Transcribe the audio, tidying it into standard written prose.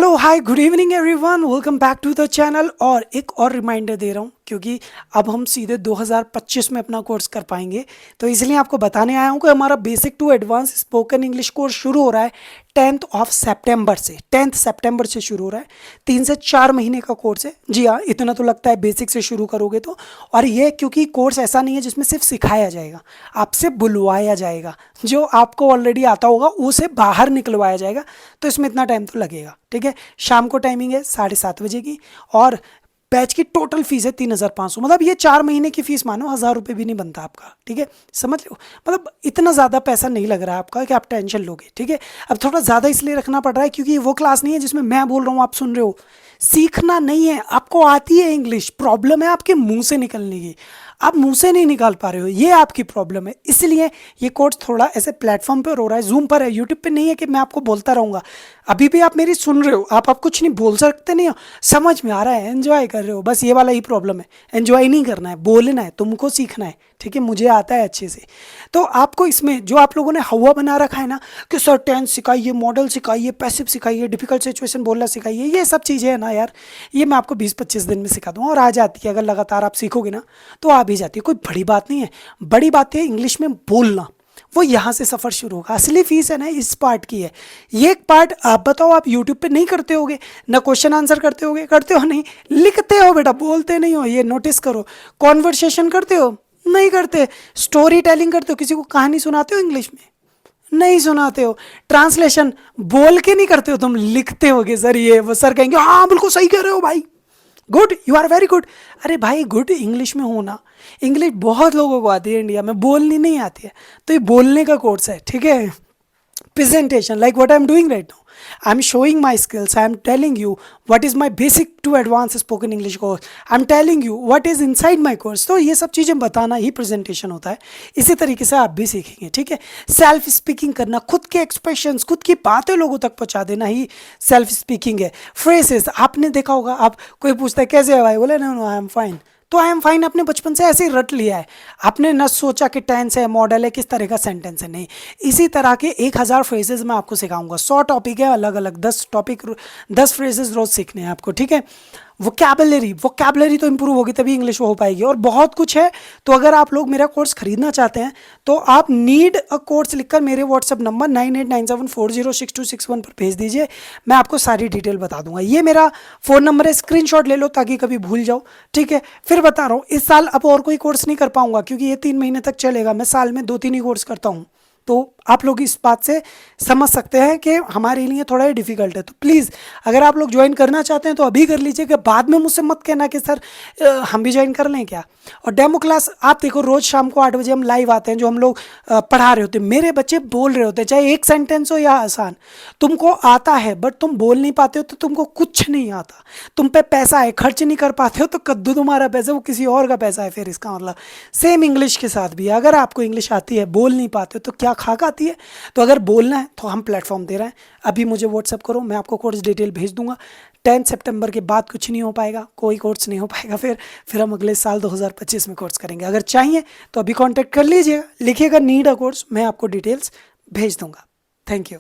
Hello hi good evening everyone, welcome back to the channel. और एक और reminder दे रहा हूँ क्योंकि अब हम सीधे 2025 में अपना कोर्स कर पाएंगे, तो इसलिए आपको बताने आया हूँ कि हमारा basic to advance spoken English course शुरू हो रहा है 10th से। 10th सितंबर से शुरू हो रहा है। 3 से 4 महीने का कोर्स है। जी हाँ, इतना तो लगता है बेसिक से शुरू करोगे तो। और ये क्योंकि कोर्स ऐसा नहीं है जिसमें सिर्फ सिखाया जाएगा, आपसे बुलवाया जाएगा। जो आपको ऑलरेडी आता होगा उसे बाहर निकलवाया जाएगा, तो इसमें इतना टाइम तो लगेगा। ठीक है, शाम को टाइमिंग है 7:30 बजे की। और बैच की टोटल फीस है 3,500। मतलब ये 4 महीने की फीस मानो 1,000 रुपये भी नहीं बनता आपका। ठीक है, समझ लो, मतलब इतना ज़्यादा पैसा नहीं लग रहा है आपका कि आप टेंशन लोगे। ठीक है, अब थोड़ा ज़्यादा इसलिए रखना पड़ रहा है क्योंकि वो क्लास नहीं है जिसमें मैं बोल रहा हूँ आप सुन रहे हो। सीखना नहीं है, आपको आती है इंग्लिश, प्रॉब्लम है आपके मुंह से निकलने की। आप मुंह से नहीं निकाल पा रहे हो, ये आपकी प्रॉब्लम है। इसलिए ये कोर्स थोड़ा ऐसे प्लेटफॉर्म पर हो रहा है, जूम पर है, यूट्यूब पे नहीं है कि मैं आपको बोलता रहूँगा। अभी भी आप मेरी सुन रहे हो, आप कुछ नहीं बोल सकते, नहीं हो, समझ में आ रहा है, एंजॉय कर रहे हो। बस ये वाला ही प्रॉब्लम है, एंजॉय नहीं करना है, बोलना है, तुमको सीखना है। ठीक है, मुझे आता है अच्छे से। तो आपको इसमें जो आप लोगों ने हवा बना रखा है ना कि सर टेंस सिखाइए, मॉडल सिखाइए, पैसिव सिखाइए, डिफिकल्ट सिचुएशन बोलना सिखाइए, ये सब चीज़ें है ना यार, ये मैं आपको 20-25 दिन में सिखा दूँगा और आ जाती है। अगर लगातार आप सीखोगे ना तो आ भी जाती है, कोई बड़ी बात नहीं है। बड़ी बात है इंग्लिश में बोलना, वो यहाँ से सफ़र शुरू होगा। असली फीस है ना इस पार्ट की है। ये एक पार्ट आप बताओ, आप यूट्यूब पे नहीं करते होगे ना, क्वेश्चन आंसर करते होगे, करते हो नहीं, लिखते हो बेटा, बोलते नहीं हो, ये नोटिस करो। कॉन्वर्सेशन करते हो, नहीं करते। स्टोरी टेलिंग करते हो, किसी को कहानी सुनाते हो इंग्लिश में, नहीं सुनाते हो। ट्रांसलेशन बोल के नहीं करते हो, तुम लिखते होगे। सर ये वो, सर कहेंगे हाँ बिल्कुल सही कह रहे हो भाई, good, you are very good. अरे भाई गुड इंग्लिश में होना, इंग्लिश बहुत लोगों को आती है इंडिया में, बोलनी नहीं आती है। तो ये बोलने का कोर्स है। ठीक है, presentation like what I'm doing right now. I'm showing my skills. I'm telling you what is my basic to advanced spoken English course. I'm telling you what is inside my course. तो ये सब चीज़ें बताना ही presentation होता है। इसी तरीके से आप भी सीखेंगे। ठीक है, सेल्फ स्पीकिंग करना, खुद के एक्सप्रेशंस, खुद की बातें लोगों तक पहुंचा देना ही सेल्फ स्पीकिंग है। फ्रेजेस आपने देखा होगा, आप कोई पूछता है कैसे है भाई, बोले no no I am fine, तो आई एम फाइन आपने बचपन से ऐसे ही रट लिया है। आपने न सोचा कि टेंस है, मॉडल है, किस तरह का सेंटेंस है, नहीं। इसी तरह के 1,000 फ्रेजेस मैं आपको सिखाऊंगा। 100 टॉपिक है अलग अलग, 10 टॉपिक, 10 फ्रेजेस रोज सीखने हैं आपको। ठीक है, वोकैबलरी तो इंप्रूव होगी तभी इंग्लिश हो पाएगी, और बहुत कुछ है। तो अगर आप लोग मेरा कोर्स खरीदना चाहते हैं तो आप नीड अ कोर्स लिखकर मेरे व्हाट्सअप नंबर 9897406261 पर भेज दीजिए। मैं आपको सारी डिटेल बता दूंगा। ये मेरा फ़ोन नंबर है, स्क्रीनशॉट ले लो ताकि कभी भूल जाओ। ठीक है, फिर बता रहा हूँ, इस साल अब और कोई कोर्स नहीं कर पाऊंगा क्योंकि ये 3 महीने तक चलेगा। मैं साल में 2-3 ही कोर्स करता हूँ। तो आप लोग इस बात से समझ सकते हैं कि हमारे लिए थोड़ा ही डिफिकल्ट है। तो प्लीज़ अगर आप लोग ज्वाइन करना चाहते हैं तो अभी कर लीजिए, कि बाद में मुझसे मत कहना कि सर हम भी ज्वाइन कर लें क्या। और डेमो क्लास आप देखो, रोज़ शाम को 8 बजे हम लाइव आते हैं। जो हम लोग पढ़ा रहे होते हैं, मेरे बच्चे बोल रहे होते हैं, चाहे एक सेंटेंस हो या आसान। तुमको आता है बट तुम बोल नहीं पाते हो तो तुमको कुछ नहीं आता। तुम पे पैसा है, खर्च नहीं कर पाते हो तो कद्दू तुम्हारा पैसा, वो किसी और का पैसा है। फिर इसका मतलब सेम इंग्लिश के साथ भी, अगर आपको इंग्लिश आती है, बोल नहीं पाते हो तो क्या खाक आती है। तो अगर बोलना है तो हम प्लेटफॉर्म दे रहे हैं। अभी मुझे व्हाट्सअप करो, मैं आपको कोर्स डिटेल भेज दूंगा। 10 सितंबर के बाद कुछ नहीं हो पाएगा, कोई कोर्स नहीं हो पाएगा। फिर हम अगले साल 2025 में कोर्स करेंगे। अगर चाहिए तो अभी कांटेक्ट कर लीजिएगा, लिखिएगा नीड अ कोर्स, मैं आपको डिटेल्स भेज दूंगा। Thank you.